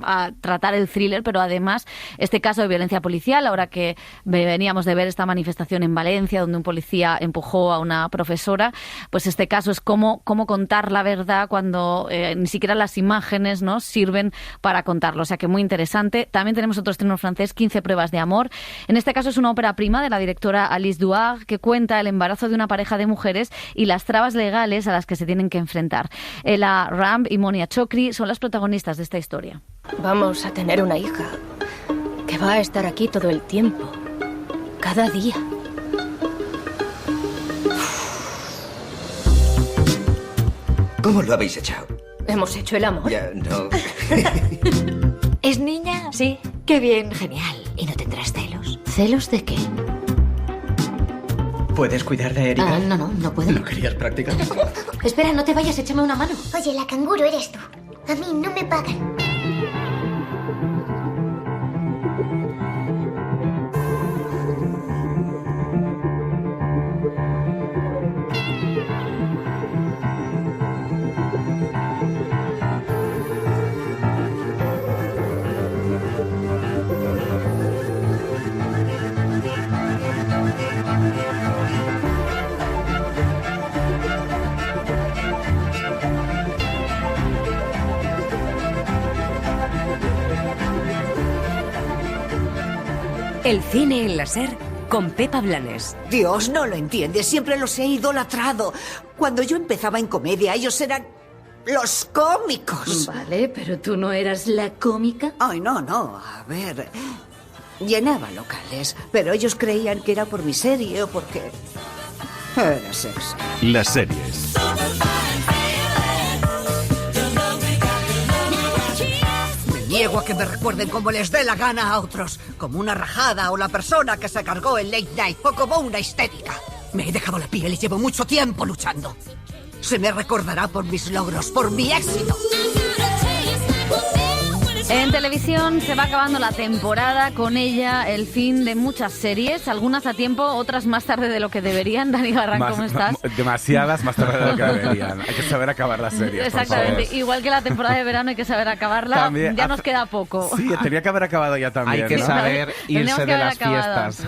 tratar el thriller, pero además este caso de violencia policial, ahora que veníamos de ver esta manifestación en Valencia donde un policía empujó a una profesora, pues este caso es cómo contar la verdad cuando ni siquiera las imágenes, ¿no?, sirven para contarlo, o sea que muy interesante. También tenemos otro estreno francés, 15 pruebas de amor. En este caso es una ópera prima de la directora Alice Duhard que cuenta el embarazo de una pareja de mujeres y las trabas legales a las que se tienen que enfrentar. Ella Ramb y Monia Chokri son las protagonistas de esta historia. Vamos a tener una hija que va a estar aquí todo el tiempo, cada día. ¿Cómo lo habéis hecho? ¿Hemos hecho el amor? Ya, no. ¿Es niña? Sí. Qué bien, genial. ¿Y no tendrás celos? ¿Celos de qué? ¿Puedes cuidar de Erika? No puedo. ¿No querías practicar? Espera, no te vayas, échame una mano. Oye, la canguro eres tú. A mí no me pagan. El cine en la SER con Pepa Blanes. Dios, no lo entiendes. Siempre los he idolatrado. Cuando yo empezaba en comedia, ellos eran los cómicos. Vale, pero tú no eras la cómica. Ay, no. A ver, llenaba locales, pero ellos creían que era por mi serie o porque era sexy. Las series. Niego a que me recuerden como les dé la gana a otros, como una rajada o la persona que se cargó el late night o como una histérica. Me he dejado la piel y llevo mucho tiempo luchando. Se me recordará por mis logros, por mi éxito. En televisión se va acabando la temporada, con ella el fin de muchas series, algunas a tiempo, otras más tarde de lo que deberían. Dani Barran, ¿cómo estás? Demasiadas más tarde de lo que deberían. Hay que saber acabar las series. Exactamente, por favor. Igual que la temporada de verano hay que saber acabarla, También, ya nos queda poco. Sí, tenía que haber acabado ya también. Hay que saber irse de las fiestas.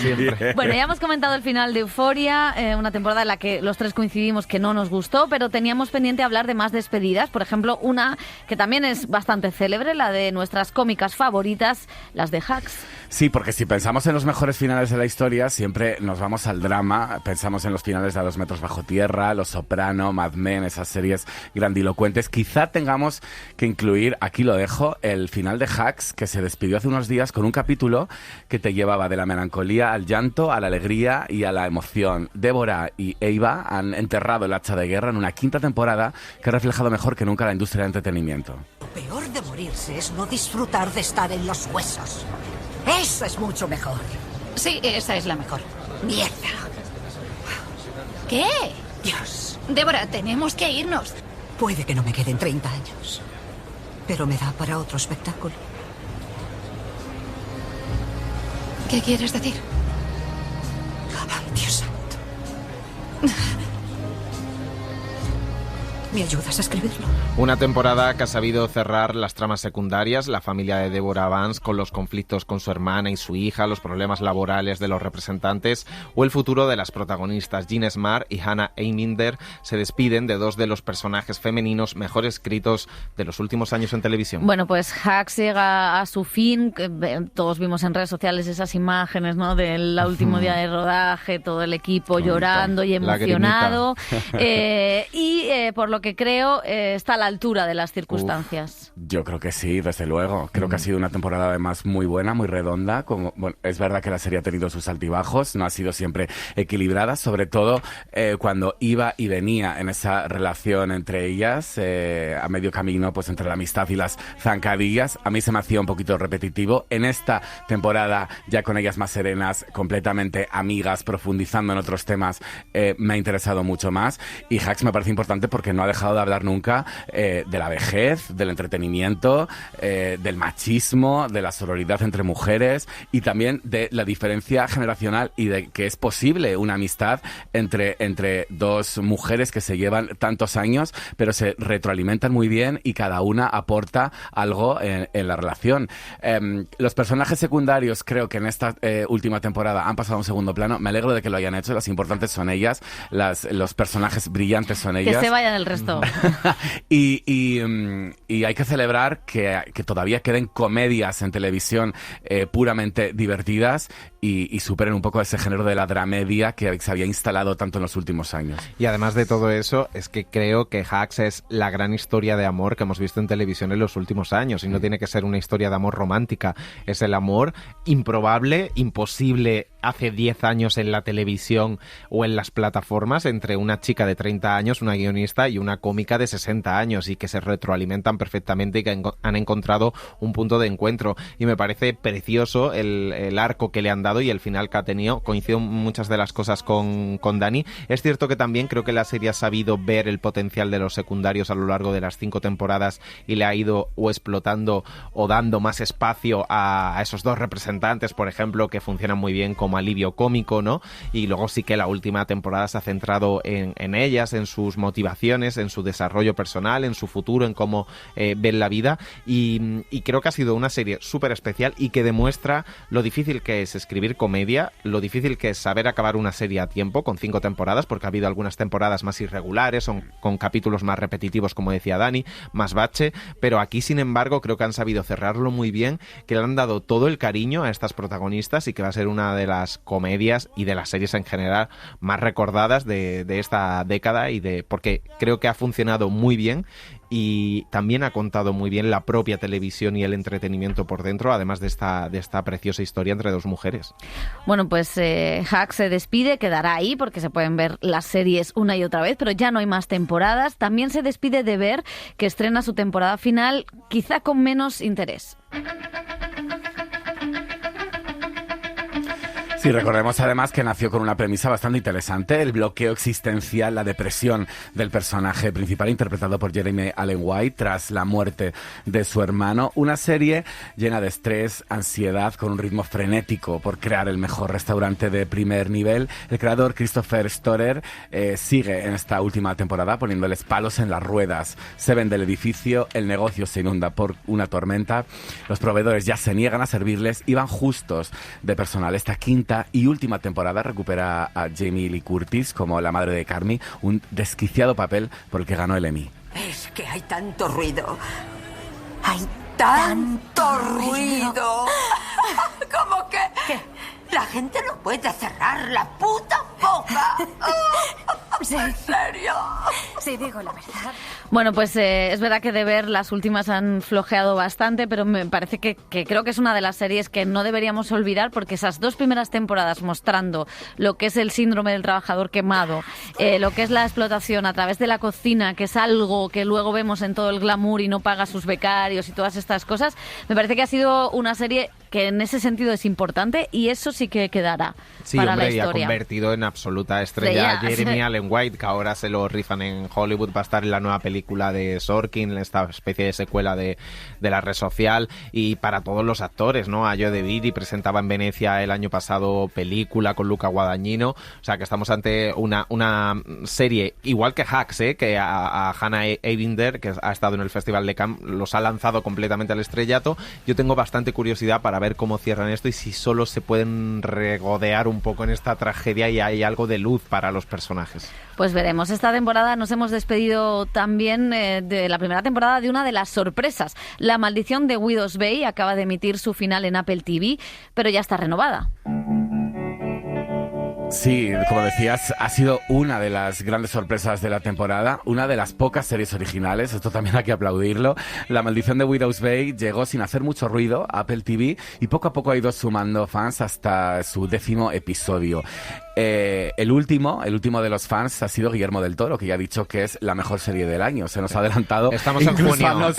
Siempre. Bueno, ya hemos comentado el final de Euphoria, una temporada en la que los tres coincidimos que no nos gustó, pero teníamos pendiente hablar de más despedidas. Por ejemplo, una que también es bastante célebre, la de nuestras cómicas favoritas, las de Hacks. Sí, porque si pensamos en los mejores finales de la historia, siempre nos vamos al drama. Pensamos en los finales de A 2 metros bajo tierra, Los Soprano, Mad Men, esas series grandilocuentes. Quizá tengamos que incluir, aquí lo dejo, el final de Hacks, que se despidió hace unos días con un capítulo que te llevaba de la melancolía al llanto, a la alegría y a la emoción. Débora y Eva han enterrado el hacha de guerra en una quinta temporada que ha reflejado mejor que nunca la industria del entretenimiento. Lo peor de morirse es no disfrutar de estar en los huesos. Esa es mucho mejor. Sí, esa es la mejor. Mierda. ¿Qué? Dios. Débora, tenemos que irnos. Puede que no me queden 30 años, pero me da para otro espectáculo. ¿Qué quieres decir? Ay, Dios santo. ¿Me ayudas a escribirlo? Una temporada que ha sabido cerrar las tramas secundarias, la familia de Deborah Vance con los conflictos con su hermana y su hija, los problemas laborales de los representantes o el futuro de las protagonistas. Jean Smart y Hannah Einbinder se despiden de dos de los personajes femeninos mejor escritos de los últimos años en televisión. Bueno, pues Hacks llega a su fin. Todos vimos en redes sociales esas imágenes, ¿no?, del último día de rodaje, todo el equipo llorando y emocionado. Por lo que creo, está a la altura de las circunstancias. Yo creo que sí, desde luego. Creo que ha sido una temporada además muy buena, muy redonda. Bueno, es verdad que la serie ha tenido sus altibajos, no ha sido siempre equilibrada, sobre todo cuando iba y venía en esa relación entre ellas, a medio camino, pues entre la amistad y las zancadillas. A mí se me hacía un poquito repetitivo. En esta temporada, ya con ellas más serenas, completamente amigas, profundizando en otros temas, me ha interesado mucho más. Y Hacks me parece importante porque no ha dejado de hablar nunca de la vejez, del entretenimiento, del machismo, de la sororidad entre mujeres y también de la diferencia generacional y de que es posible una amistad entre dos mujeres que se llevan tantos años pero se retroalimentan muy bien y cada una aporta algo en la relación. Los personajes secundarios creo que en esta última temporada han pasado a un segundo plano. Me alegro de que lo hayan hecho. Las importantes son ellas, los personajes brillantes son ellas. Que se vayan el resto. y hay que celebrar que todavía queden comedias en televisión puramente divertidas y superen un poco ese género de la dramedia que se había instalado tanto en los últimos años. Y además de todo eso, es que creo que Hacks es la gran historia de amor que hemos visto en televisión en los últimos años, y no tiene que ser una historia de amor romántica, es el amor improbable, imposible hace 10 años en la televisión o en las plataformas entre una chica de 30 años, una guionista, y una cómica de 60 años, y que se retroalimentan perfectamente y que han encontrado un punto de encuentro. Y me parece precioso el arco que le han dado y el final que ha tenido. Coincido en muchas de las cosas con Dani. Es cierto que también creo que la serie ha sabido ver el potencial de los secundarios a lo largo de las 5 temporadas y le ha ido o explotando o dando más espacio a esos dos representantes, por ejemplo, que funcionan muy bien como alivio cómico, ¿no? Y luego sí que la última temporada se ha centrado en ellas, en sus motivaciones, en su desarrollo personal, en su futuro, en cómo ven la vida, y creo que ha sido una serie súper especial y que demuestra lo difícil que es escribir comedia, lo difícil que es saber acabar una serie a tiempo con 5 temporadas, porque ha habido algunas temporadas más irregulares, con capítulos más repetitivos, como decía Dani, más bache, pero aquí, sin embargo, creo que han sabido cerrarlo muy bien, que le han dado todo el cariño a estas protagonistas y que va a ser una de las comedias y de las series en general más recordadas de esta década, porque creo que ha funcionado muy bien y también ha contado muy bien la propia televisión y el entretenimiento por dentro, además de esta preciosa historia entre dos mujeres. Bueno, pues Hacks se despide, quedará ahí porque se pueden ver las series una y otra vez, pero ya no hay más temporadas. También se despide de Ver, que estrena su temporada final, quizá con menos interés. Sí, recordemos además que nació con una premisa bastante interesante, el bloqueo existencial, la depresión del personaje principal interpretado por Jeremy Allen White tras la muerte de su hermano. Una serie llena de estrés, ansiedad, con un ritmo frenético por crear el mejor restaurante de primer nivel. El creador Christopher Storer sigue en esta última temporada poniéndoles palos en las ruedas. Se vende el edificio, el negocio se inunda por una tormenta, los proveedores ya se niegan a servirles y van justos de personal. Esta quinta y última temporada recupera a Jamie Lee Curtis como la madre de Carmy, un desquiciado papel por el que ganó el Emmy. Es que hay tanto ruido. Hay tanto ruido. ¿Cómo que? ¿Qué? La gente no puede cerrar la puta boca. Sí. ¿En serio? Sí, digo la verdad. Bueno, pues es verdad que de Ver las últimas han flojeado bastante, pero me parece que creo que es una de las series que no deberíamos olvidar, porque esas 2 primeras temporadas mostrando lo que es el síndrome del trabajador quemado, lo que es la explotación a través de la cocina, que es algo que luego vemos en todo el glamour y no paga a sus becarios y todas estas cosas, me parece que ha sido una serie que en ese sentido es importante y eso sí que quedará sí, para hombre, la historia. Y ha convertido en absoluta estrella a Jeremy Allen White, que ahora se lo rifan en Hollywood, va a estar en la nueva película de Sorkin, esta especie de secuela de la red social, y para todos los actores, ¿no? A Joe DeViri presentaba en Venecia el año pasado película con Luca Guadagnino, o sea que estamos ante una serie igual que Hacks, que a Hannah Ebinder, que ha estado en el Festival de Cannes, los ha lanzado completamente al estrellato. Yo tengo bastante curiosidad para ver cómo cierran esto y si solo se pueden regodear un poco en esta tragedia y hay algo de luz para los personajes. Pues veremos. Esta temporada nos hemos despedido también de la primera temporada de una de las sorpresas. La maldición de Widow's Bay acaba de emitir su final en Apple TV, pero ya está renovada. Sí, como decías, ha sido una de las grandes sorpresas de la temporada, una de las pocas series originales, esto también hay que aplaudirlo. La maldición de Widow's Bay llegó sin hacer mucho ruido a Apple TV y poco a poco ha ido sumando fans hasta su 10º episodio. El último de los fans ha sido Guillermo del Toro, que ya ha dicho que es la mejor serie del año. Se nos ha adelantado. Estamos en junio.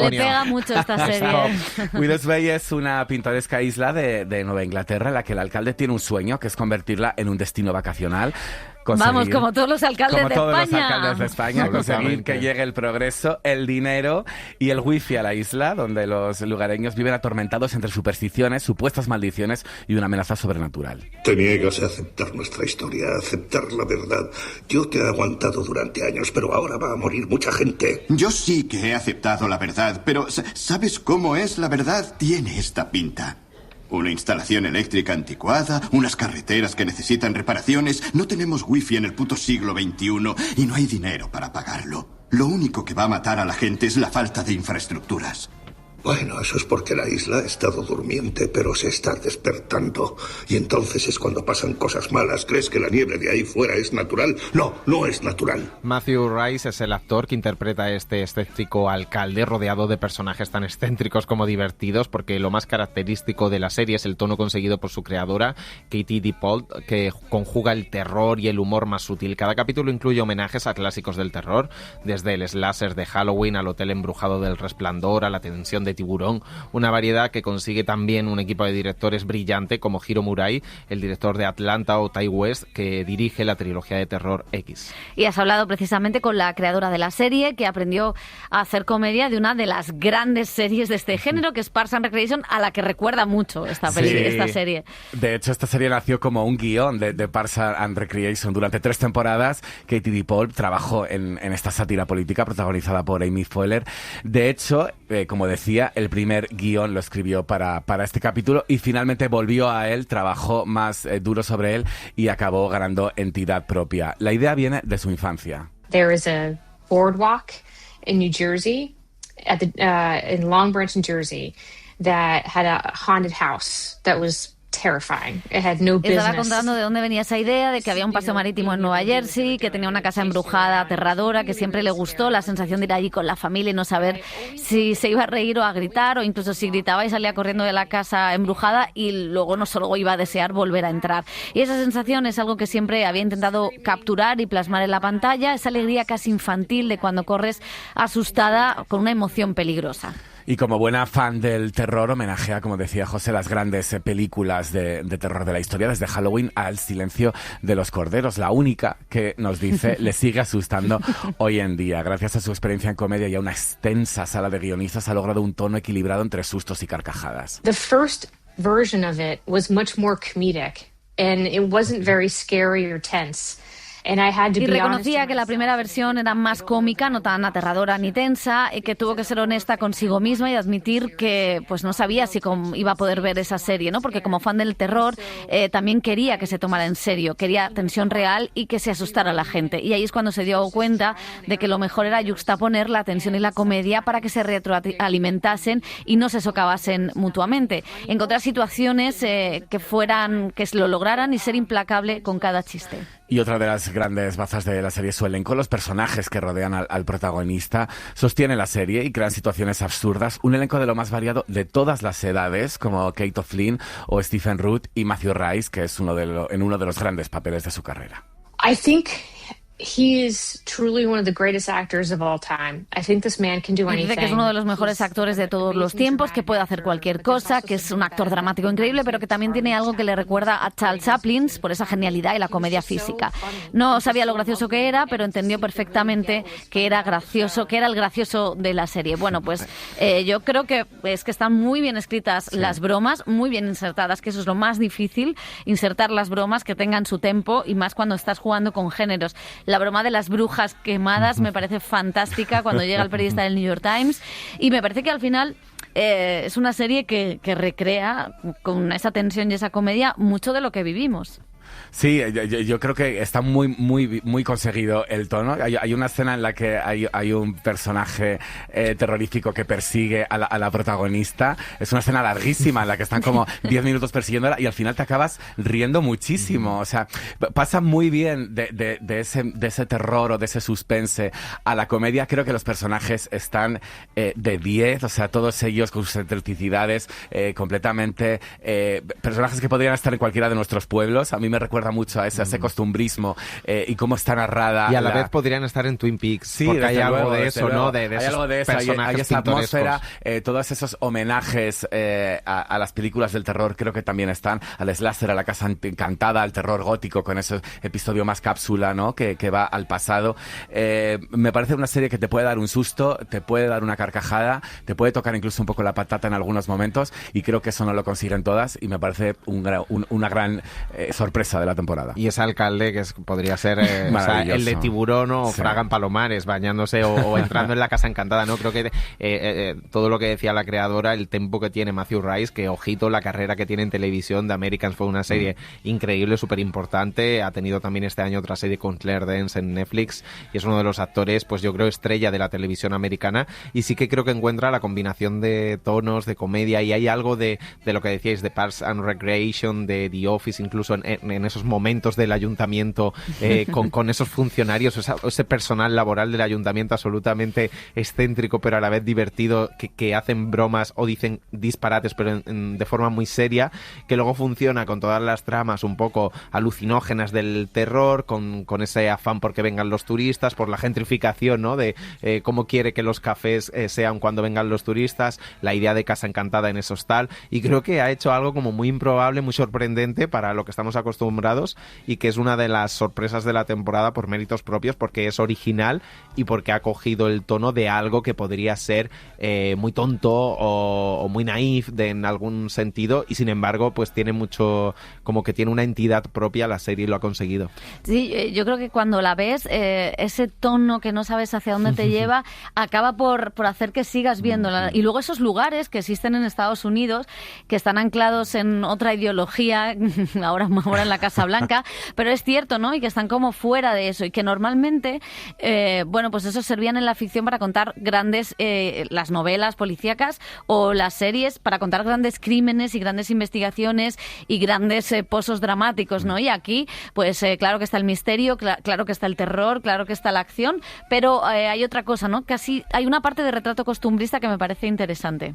Le pega mucho esta serie. Widow's Bay es una pintoresca isla de Nueva Inglaterra en la que el alcalde tiene un sueño, que es convertirla en un destino vacacional. Vamos, como todos los alcaldes de España, conseguir que llegue el progreso, el dinero y el wifi a la isla, donde los lugareños viven atormentados entre supersticiones, supuestas maldiciones y una amenaza sobrenatural. Te niegas a aceptar nuestra historia, a aceptar la verdad. Yo te he aguantado durante años, pero ahora va a morir mucha gente. Yo sí que he aceptado la verdad, pero ¿sabes cómo es la verdad? Tiene esta pinta. Una instalación eléctrica anticuada, unas carreteras que necesitan reparaciones, no tenemos wifi en el puto siglo XXI y no hay dinero para pagarlo. Lo único que va a matar a la gente es la falta de infraestructuras. Bueno, eso es porque la isla ha estado durmiente, pero se está despertando. Y entonces es cuando pasan cosas malas. ¿Crees que la nieve de ahí fuera es natural? No, no es natural. Matthew Rice es el actor que interpreta a este escéptico alcalde, rodeado de personajes tan excéntricos como divertidos, porque lo más característico de la serie es el tono conseguido por su creadora, Katie Dippold, que conjuga el terror y el humor más sutil. Cada capítulo incluye homenajes a clásicos del terror, desde el slasher de Halloween al hotel embrujado del Resplandor, a la tensión de Tiburón, una variedad que consigue también un equipo de directores brillante como Hiro Murai, el director de Atlanta, o Ty West, que dirige la trilogía de terror X. Y has hablado precisamente con la creadora de la serie, que aprendió a hacer comedia de una de las grandes series de este género, que es Parks and Recreation, a la que recuerda mucho esta serie. De hecho, esta serie nació como un guión de Parks and Recreation. Durante 3 temporadas, Katie Dippold trabajó en esta sátira política protagonizada por Amy Poehler. De hecho, como decía, el primer guión lo escribió para este capítulo y finalmente volvió a él, trabajó más duro sobre él y acabó ganando entidad propia. La idea viene de su infancia. There is a boardwalk in New Jersey, in Long Branch, New Jersey, that had a haunted house that was terrifying. It had no business. Estaba contando de dónde venía esa idea, de que había un paseo marítimo en Nueva Jersey, que tenía una casa embrujada, aterradora, que siempre le gustó la sensación de ir allí con la familia y no saber si se iba a reír o a gritar, o incluso si gritaba y salía corriendo de la casa embrujada y luego no solo iba a desear volver a entrar. Y esa sensación es algo que siempre había intentado capturar y plasmar en la pantalla, esa alegría casi infantil de cuando corres asustada con una emoción peligrosa. Y como buena fan del terror, homenajea, como decía José, las grandes películas de terror de la historia, desde Halloween al Silencio de los Corderos, la única que nos dice le sigue asustando hoy en día. Gracias a su experiencia en comedia y a una extensa sala de guionistas, ha logrado un tono equilibrado entre sustos y carcajadas. The first version of it was much more comedic, and it wasn't very scary or tense. Y reconocía que la primera versión era más cómica, no tan aterradora ni tensa, y que tuvo que ser honesta consigo misma y admitir que pues no sabía si iba a poder ver esa serie, ¿no? Porque como fan del terror también quería que se tomara en serio, quería tensión real y que se asustara a la gente. Y ahí es cuando se dio cuenta de que lo mejor era yuxtaponer la tensión y la comedia para que se retroalimentasen y no se socavasen mutuamente. Encontrar situaciones que lo lograran y ser implacable con cada chiste. Y otra de las grandes bazas de la serie es su elenco. Los personajes que rodean al protagonista sostienen la serie y crean situaciones absurdas. Un elenco de lo más variado de todas las edades, como Kate O'Flynn o Stephen Root, y Matthew Rice, que es en uno de los grandes papeles de su carrera. I think He is truly one of the greatest actors of all time. I think this man can do anything. Dice que es uno de los mejores actores de todos los tiempos, que puede hacer cualquier cosa, que es un actor dramático increíble, pero que también tiene algo que le recuerda a Charles Chaplin por esa genialidad y la comedia física. No sabía lo gracioso que era, pero entendió perfectamente que era gracioso, que era el gracioso de la serie. Bueno, pues yo creo que es que están muy bien escritas las bromas, muy bien insertadas, que eso es lo más difícil, insertar las bromas que tengan su tempo, y más cuando estás jugando con géneros. La broma de las brujas quemadas me parece fantástica cuando llega el periodista del New York Times, y me parece que al final es una serie que recrea con esa tensión y esa comedia mucho de lo que vivimos. Sí, yo creo que está muy conseguido el tono. Hay una escena en la que hay un personaje terrorífico que persigue a la protagonista. Es una escena larguísima en la que están como 10 minutos persiguiéndola y al final te acabas riendo muchísimo. O sea, pasa muy bien de ese terror o de ese suspense a la comedia. Creo que los personajes están de 10, o sea, todos ellos con sus excentricidades completamente... personajes que podrían estar en cualquiera de nuestros pueblos. A mí me recuerda mucho a ese costumbrismo y cómo está narrada. Y a la vez podrían estar en Twin Peaks, sí, porque hay algo de eso, luego, ¿no? De hay algo de eso, hay esa atmósfera, todos esos homenajes a las películas del terror creo que también están, al slasher, a la casa encantada, al terror gótico, con ese episodio más cápsula, ¿no? Que va al pasado. Me parece una serie que te puede dar un susto, te puede dar una carcajada, te puede tocar incluso un poco la patata en algunos momentos, y creo que eso no lo consiguen todas, y me parece una gran sorpresa de la temporada. Y ese alcalde que podría ser o sea, el de Tiburón o Fraga en Palomares, bañándose o entrando en la casa encantada, ¿no? Creo que todo lo que decía la creadora, el tempo que tiene Matthew Rice, que ojito la carrera que tiene en televisión. The Americans fue una serie increíble, súper importante. Ha tenido también este año otra serie con Claire Danes en Netflix, y es uno de los actores, pues yo creo, estrella de la televisión americana, y sí que creo que encuentra la combinación de tonos, de comedia, y hay algo de lo que decíais, de Parks and Recreation, de The Office, incluso en esos momentos del ayuntamiento con esos funcionarios, ese personal laboral del ayuntamiento absolutamente excéntrico pero a la vez divertido, que hacen bromas o dicen disparates pero de forma muy seria, que luego funciona con todas las tramas un poco alucinógenas del terror, con ese afán porque vengan los turistas, por la gentrificación, ¿no? De cómo quiere que los cafés sean cuando vengan los turistas, la idea de Casa Encantada en ese hostal, y creo que ha hecho algo como muy improbable, muy sorprendente para lo que estamos acostumbrados, y que es una de las sorpresas de la temporada por méritos propios, porque es original y porque ha cogido el tono de algo que podría ser muy tonto o muy naif en algún sentido, y sin embargo pues tiene mucho, como que tiene una entidad propia la serie, y lo ha conseguido. Sí, yo creo que cuando la ves, ese tono que no sabes hacia dónde te lleva, acaba por hacer que sigas viéndola. Y luego esos lugares que existen en Estados Unidos, que están anclados en otra ideología, ahora en la Casa Blanca, pero es cierto, ¿no? Y que están como fuera de eso, y que normalmente, bueno, pues eso servían en la ficción para contar grandes, las novelas policíacas o las series, para contar grandes crímenes y grandes investigaciones y grandes pozos dramáticos, ¿no? Y aquí, pues claro que está el misterio, claro que está el terror, claro que está la acción, pero hay otra cosa, ¿no? Casi hay una parte de retrato costumbrista que me parece interesante.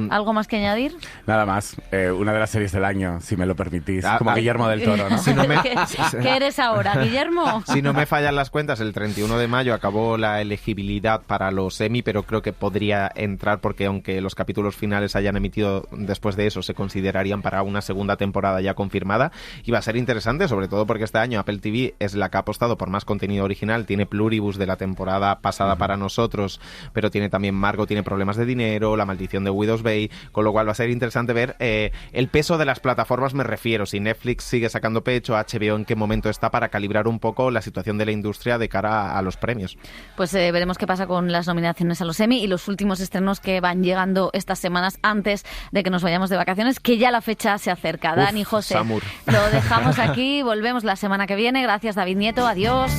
¿Algo más que añadir? Nada más. Una de las series del año, si me lo permitís. Como Guillermo del Toro, ¿no? Si no me... ¿Qué eres ahora, Guillermo? Si no me fallan las cuentas, el 31 de mayo acabó la elegibilidad para los Emmy, pero creo que podría entrar, porque aunque los capítulos finales hayan emitido después de eso, se considerarían para una segunda temporada ya confirmada. Y va a ser interesante, sobre todo porque este año Apple TV es la que ha apostado por más contenido original. Tiene Pluribus de la temporada pasada para nosotros, pero tiene también Margo, tiene Problemas de dinero, La maldición de Widow's Bay, con lo cual va a ser interesante ver el peso de las plataformas, me refiero, si Netflix sigue sacando pecho, HBO en qué momento está, para calibrar un poco la situación de la industria de cara a los premios. Pues veremos qué pasa con las nominaciones a los Emmy y los últimos estrenos que van llegando estas semanas antes de que nos vayamos de vacaciones, que ya la fecha se acerca. Dani, José, Samur. Lo dejamos aquí, volvemos la semana que viene. Gracias, David Nieto, adiós.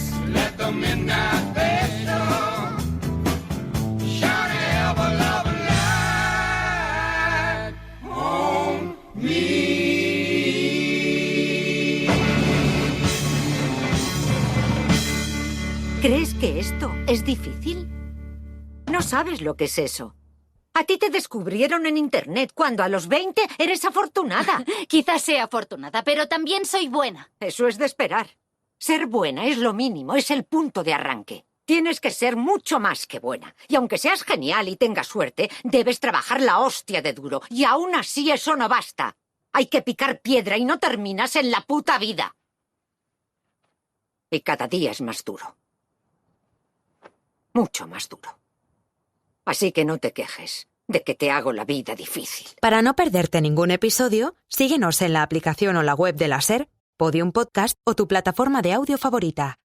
¿Crees que esto es difícil? No sabes lo que es eso. A ti te descubrieron en Internet cuando a los 20 eres afortunada. Quizás sea afortunada, pero también soy buena. Eso es de esperar. Ser buena es lo mínimo, es el punto de arranque. Tienes que ser mucho más que buena. Y aunque seas genial y tengas suerte, debes trabajar la hostia de duro. Y aún así eso no basta. Hay que picar piedra y no terminas en la puta vida. Y cada día es más duro. Mucho más duro. Así que no te quejes de que te hago la vida difícil. Para no perderte ningún episodio, síguenos en la aplicación o la web de la SER, Podium Podcast o tu plataforma de audio favorita.